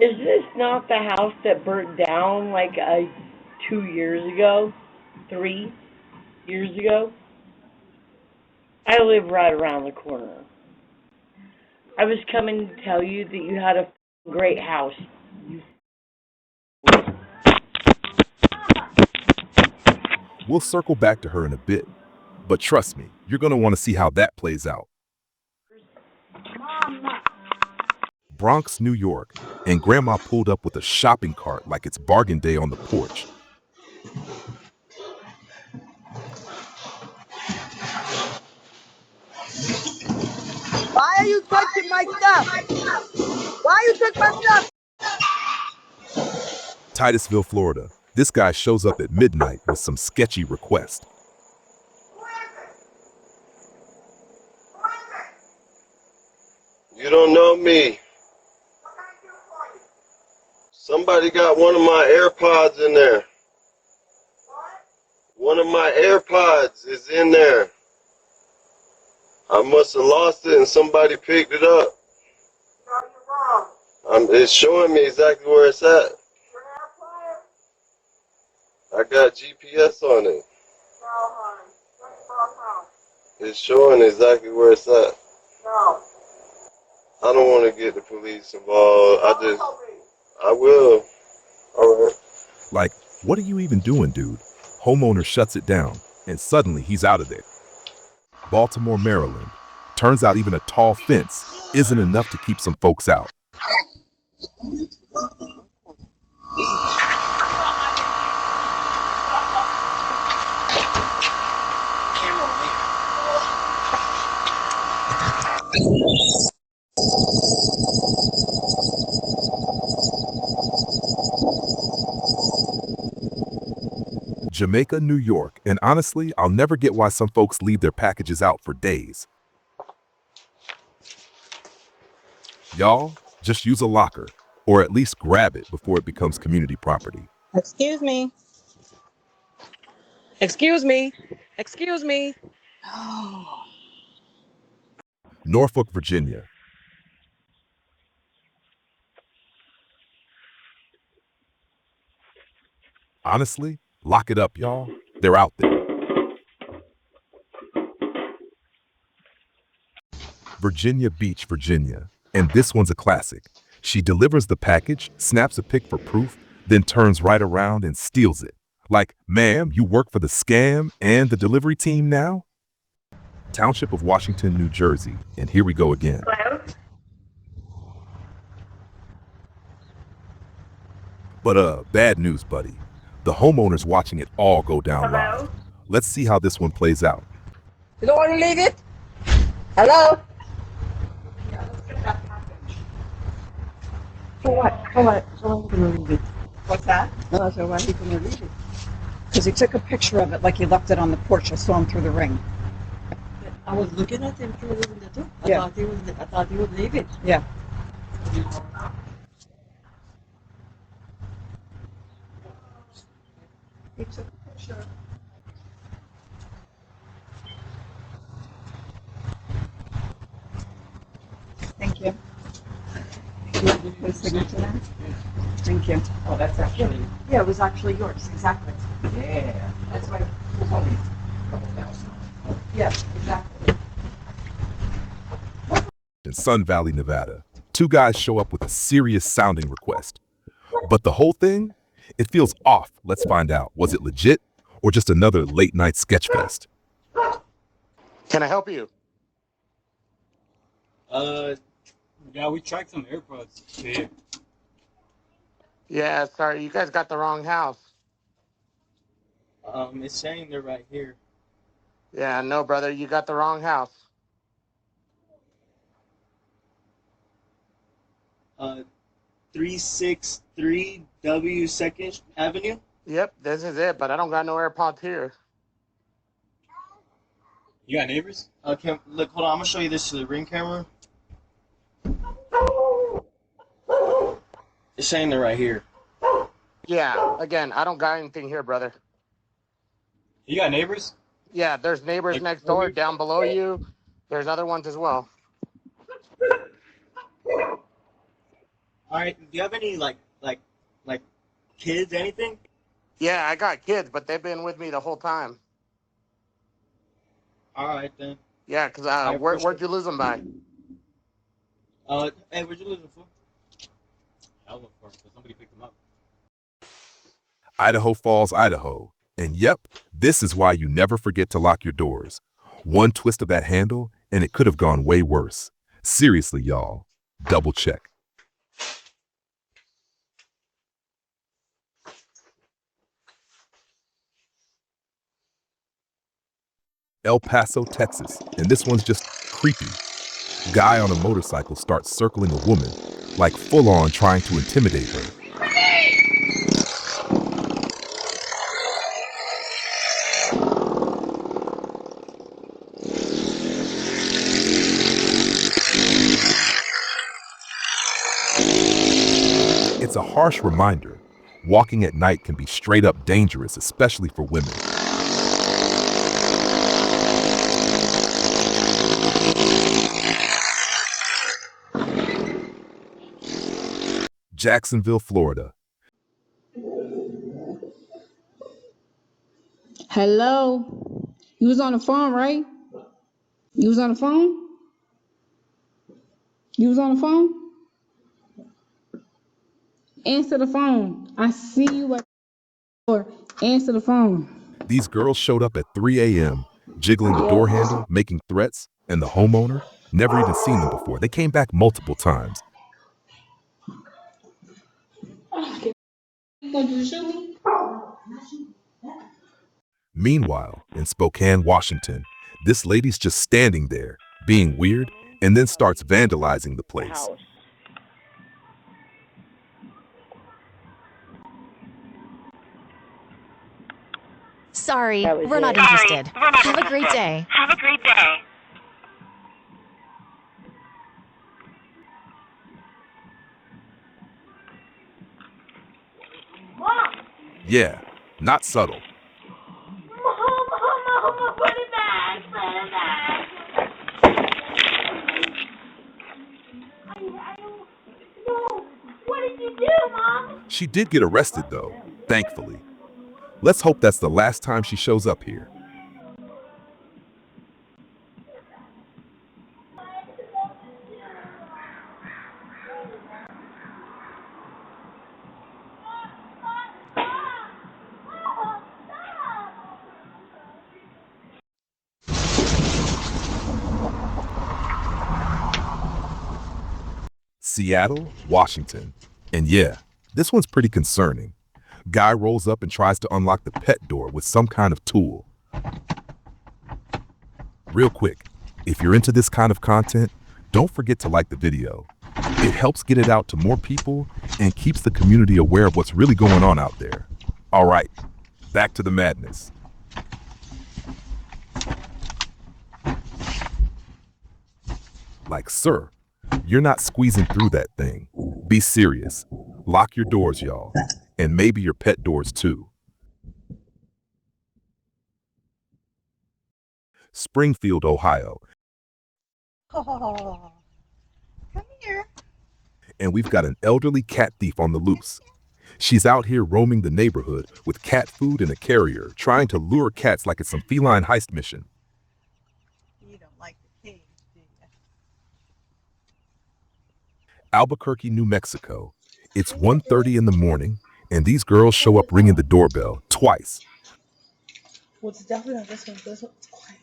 Is this not the house that burnt down like 2 years ago? 3 years ago? I live right around the corner. I was coming to tell you that you had a great house. We'll circle back to her in a bit, but trust me, you're going to want to see how that plays out. Bronx, New York, and Grandma pulled up with a shopping cart like it's bargain day on the porch. Why are you touching my stuff? Why you took my stuff? Titusville, Florida. This guy shows up at midnight with some sketchy request. You don't know me. Somebody got one of my AirPods in there. One of my AirPods is in there. I must have lost it and somebody picked it up. It's showing me exactly where it's at. I got GPS on it. It's showing exactly where it's at. I don't want to get the police involved. I will. All right. Like, what are you even doing, dude? Homeowner shuts it down, and suddenly he's out of there. Baltimore, Maryland. Turns out even a tall fence isn't enough to keep some folks out. Jamaica, New York, and honestly, I'll never get why some folks leave their packages out for days. Y'all, just use a locker, or at least grab it before it becomes community property. Excuse me. Excuse me. Excuse me. Norfolk, Virginia. Honestly, lock it up, y'all. They're out there. Virginia Beach, Virginia. And this one's a classic. She delivers the package, snaps a pic for proof, then turns right around and steals it. Like, ma'am, you work for the scam and the delivery team now? Township of Washington, New Jersey. And here we go again. Hello? But bad news, buddy. The homeowner's watching it all go down live. Hello? Let's see how this one plays out. You don't want to leave it? Hello? For what? For what? So why are you going to leave it? What's that? No, so why are you going to leave it? Because he took a picture of it like he left it on the porch. I saw him through the ring. I was looking at him through the window too. Yeah. I thought he would leave it. Yeah. He took a picture. Thank you. You want to put a signature there? Thank you. Oh, that's actually. Yeah, it was actually yours. Exactly. Yeah. That's why. It's only a couple thousand. Yes, exactly. In Sun Valley, Nevada, two guys show up with a serious sounding request. But the whole thing? It feels off. Let's find out. Was it legit or just another late night sketch fest? Can I help you? Yeah, we tracked some AirPods here. Yeah, sorry, you guys got the wrong house. It's saying they're right here. Yeah, no, brother, you got the wrong house. 363 W 2nd Avenue. Yep, this is it, but I don't got no AirPods here. You got neighbors? Okay, look, hold on. I'm gonna show you this to the ring camera. It's saying they're right here. Yeah, again, I don't got anything here, brother. You got neighbors? Yeah, there's neighbors Like, next door, down below you. There's other ones as well. All right. Do you have any like kids? Anything? Yeah, I got kids, but they've been with me the whole time. All right then. Yeah, because I appreciate where'd you lose them by? Hey, where'd you lose them for? I'll look for them because somebody picked them up. Idaho Falls, Idaho. And yep, this is why you never forget to lock your doors. One twist of that handle, and it could have gone way worse. Seriously, y'all, double check. El Paso, Texas, and this one's just creepy. Guy on a motorcycle starts circling a woman, like full on trying to intimidate her. It's a harsh reminder. Walking at night can be straight up dangerous, especially for women. Jacksonville, Florida. Hello. You was on the phone, right? You was on the phone? You was on the phone? Answer the phone. I see you at the door. Answer the phone. These girls showed up at 3 a.m., jiggling the door handle, making threats, and the homeowner, never even seen them before. They came back multiple times. Meanwhile, in Spokane, Washington, this lady's just standing there, being weird, and then starts vandalizing the place. House. Sorry, That was we're not it. interested. Have a great day. Have a great day. Yeah, not subtle. Mama, put it back, put it back. No, what did you do, Mom? She did get arrested, though, thankfully. Let's hope that's the last time she shows up here. Seattle, Washington. And yeah, this one's pretty concerning. Guy rolls up and tries to unlock the pet door with some kind of tool. Real quick, if you're into this kind of content, don't forget to like the video. It helps get it out to more people and keeps the community aware of what's really going on out there. All right, back to the madness. Like, sir, you're not squeezing through that thing. Be serious. Lock your doors, y'all. And maybe your pet doors too. Springfield, Ohio. Oh, come here. And we've got an elderly cat thief on the loose. She's out here roaming the neighborhood with cat food and a carrier, trying to lure cats like it's some feline heist mission. You don't like the cage, do you? Albuquerque, New Mexico. It's 1:30 in the morning, and these girls show up ringing the doorbell twice. Well, it's definitely not this one. This one's quiet.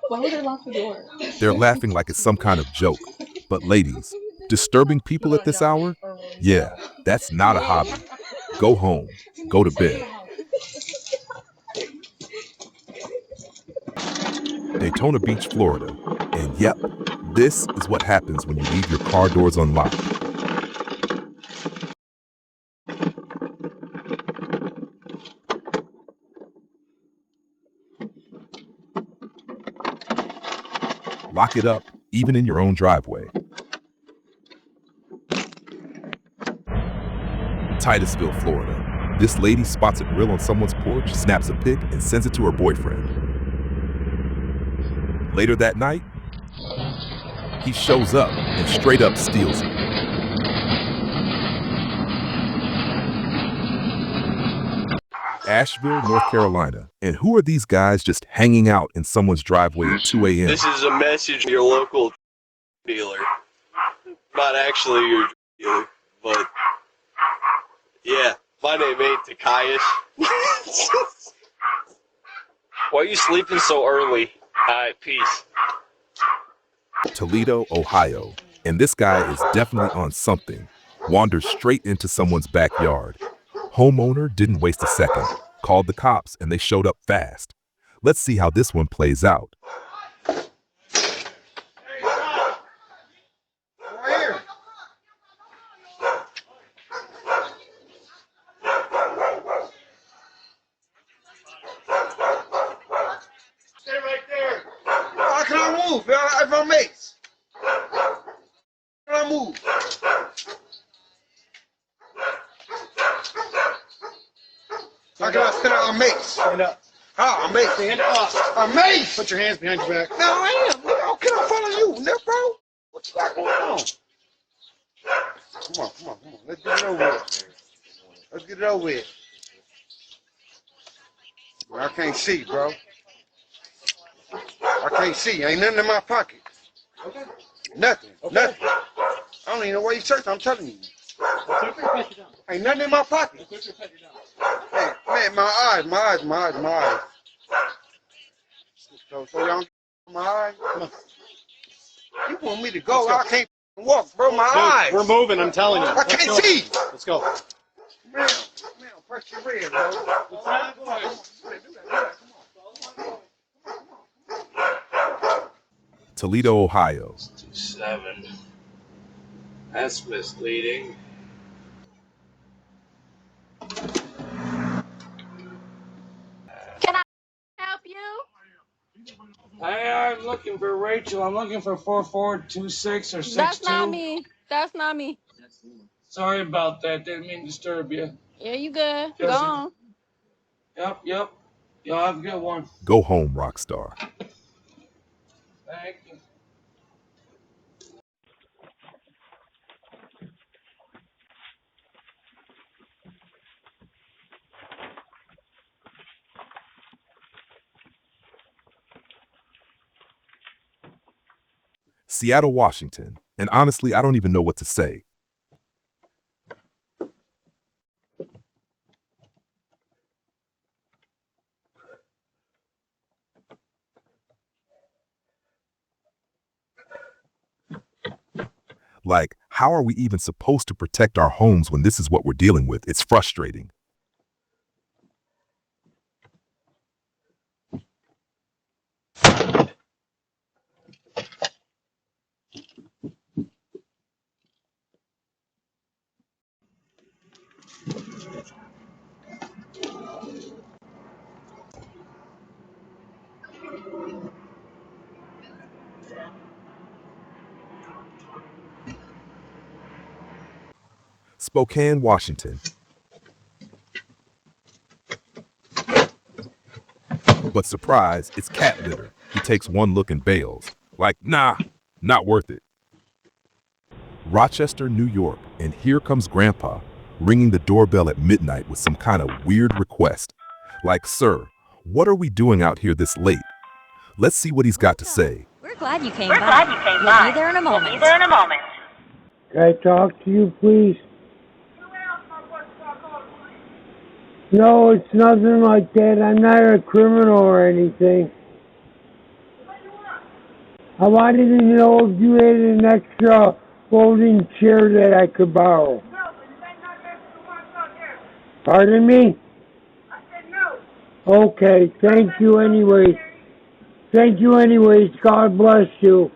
Why would I lock the door? They're laughing like it's some kind of joke. But ladies, disturbing people at this hour? Yeah, that's not a hobby. Go home. Go to bed. Daytona Beach, Florida. And yep, this is what happens when you leave your car doors unlocked. lock it up, even in your own driveway. Titusville, Florida. This lady spots a grill on someone's porch, snaps a pic, and sends it to her boyfriend. Later that night, he shows up and straight up steals it. Asheville, North Carolina. And who are these guys just hanging out in someone's driveway at 2 a.m.? This is a message from your local dealer. Not actually your dealer, but yeah, my name ain't Takias. Why are you sleeping so early? Alright, peace. Toledo, Ohio. And this guy is definitely on something. Wanders straight into someone's backyard. Homeowner didn't waste a second. Called the cops and they showed up fast. Let's see how this one plays out. Stay right there. How can I move? If I'm mates. How can I move? How can I stand up? I'm mates. Stand up. How? I'm mates. Stand up. I'm mates. Put your hands behind your back. No, I am. How can I follow you, nigga, bro? What you got going on? Come on. Let's get it over with. Bro, I can't see, bro. I can't see. Ain't nothing in my pocket. Okay. Nothing. I don't even know where you search. I'm telling you. Ain't nothing in my pocket. Hey, man, my eyes. So y'all don't my eyes? You want me to go? I can't walk, bro. My eyes. We're moving, I'm telling you. I can't see. Let's go. Man, press your red, bro. What's that? Toledo, Ohio. 7. That's misleading. Can I help you? I'm looking for Rachel. I'm looking for 4426 or 62. That's not me. Sorry about that. Didn't mean to disturb you. Yeah, you good. Go Jesse. on. Yep. Y'all have a good one. Go home, rock star. Thank you. Seattle, Washington. And honestly, I don't even know what to say. Like, how are we even supposed to protect our homes when this is what we're dealing with? It's frustrating. Spokane, Washington. But surprise, it's cat litter. He takes one look and bails. Like, nah, not worth it. Rochester, New York. And here comes Grandpa, ringing the doorbell at midnight with some kind of weird request. Like, sir, what are we doing out here this late? Let's see what he's got to say. We're glad you came by. We'll be there in a moment. Can I talk to you, please? No, it's nothing like that. I'm not a criminal or anything. I wanted to know if you had an extra folding chair that I could borrow. Pardon me? I said no. Okay, thank you anyways. Thank you anyways. God bless you.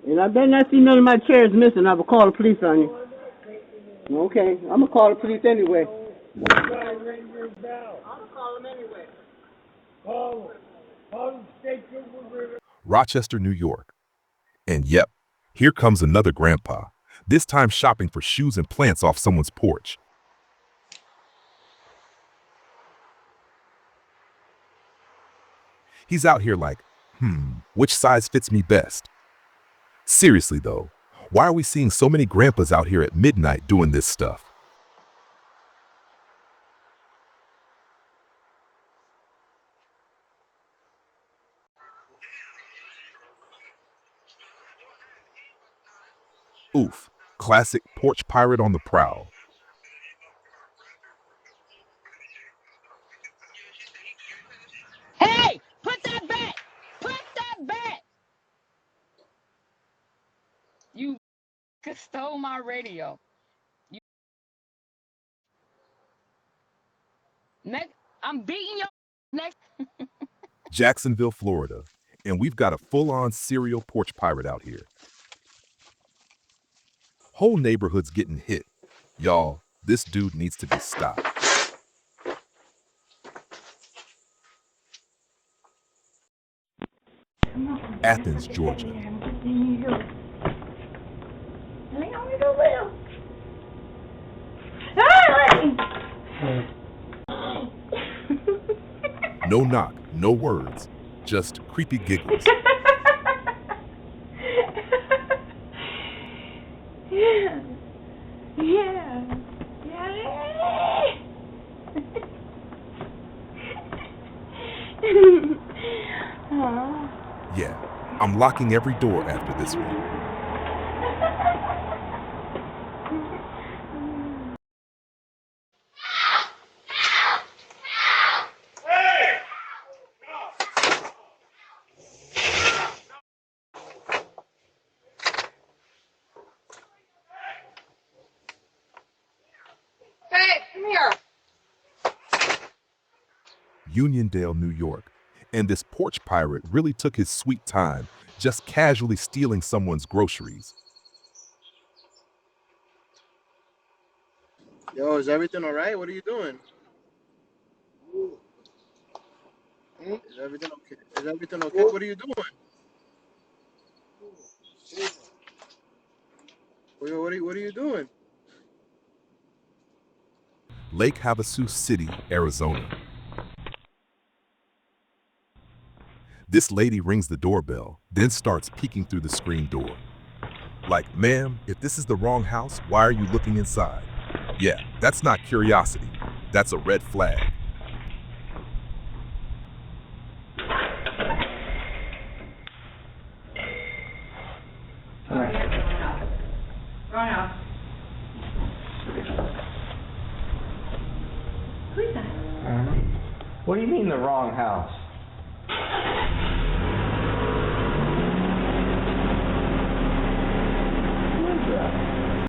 And I better not see none of my chairs missing. I will call the police on you. Okay, I'm gonna call the police anyway. I'm gonna call him anyway. Rochester, New York. And yep, here comes another grandpa, this time shopping for shoes and plants off someone's porch. He's out here like, which size fits me best? Seriously though, why are we seeing so many grandpas out here at midnight doing this stuff? Oof, classic porch pirate on the prowl. Hey, put that back! Put that back! You stole my radio. You next, I'm beating your next. Jacksonville, Florida, and we've got a full-on serial porch pirate out here. Whole neighborhood's getting hit. Y'all, this dude needs to be stopped. Athens, Georgia. No knock, no words, just creepy giggles. Yeah. Yeah, I'm locking every door after this one. Hey, come here. Uniondale, New York. And this porch pirate really took his sweet time, just casually stealing someone's groceries. Yo, is everything all right? What are you doing? Is everything okay? Is everything okay? What are you doing? What are you doing? Lake Havasu City, Arizona. This lady rings the doorbell, then starts peeking through the screen door. Like, ma'am, if this is the wrong house, why are you looking inside? Yeah, that's not curiosity. That's a red flag. Wrong house. Who's that? What do you mean the wrong house?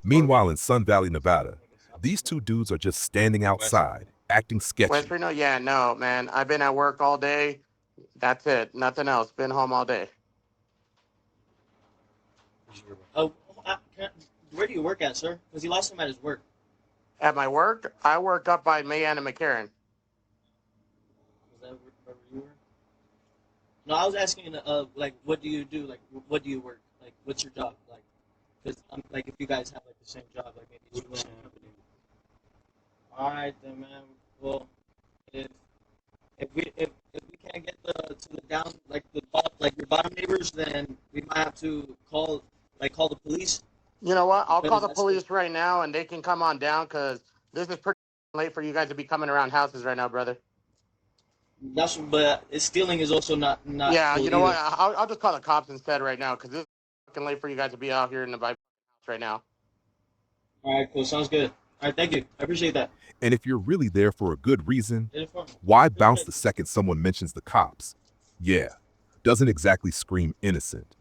Meanwhile, in Sun Valley, Nevada, these two dudes are just standing outside, acting sketchy. West Reno? Yeah, no, man. I've been at work all day. That's it. Nothing else. Been home all day. Oh, where do you work at, sir? Because he lost him at his work. At my work, I work up by Mayan and McCarran. Is that where you were? No, I was asking, like, what do you do? Like, what do you work? Like, what's your job? Like, because like, if you guys have like the same job, like maybe it's the same company. All right, then, man. Well, if we can't get to the down like your bottom neighbors, then we might have to call the police. You know what? I'll call the police right now, and they can come on down, because this is pretty late for you guys to be coming around houses right now, brother. But stealing is also not. Yeah, cool you know either. what? I'll just call the cops instead right now, because this is fucking late for you guys to be out here in the house right now. All right, cool. Sounds good. All right, thank you. I appreciate that. And if you're really there for a good reason, why bounce the second someone mentions the cops? Yeah, doesn't exactly scream innocent.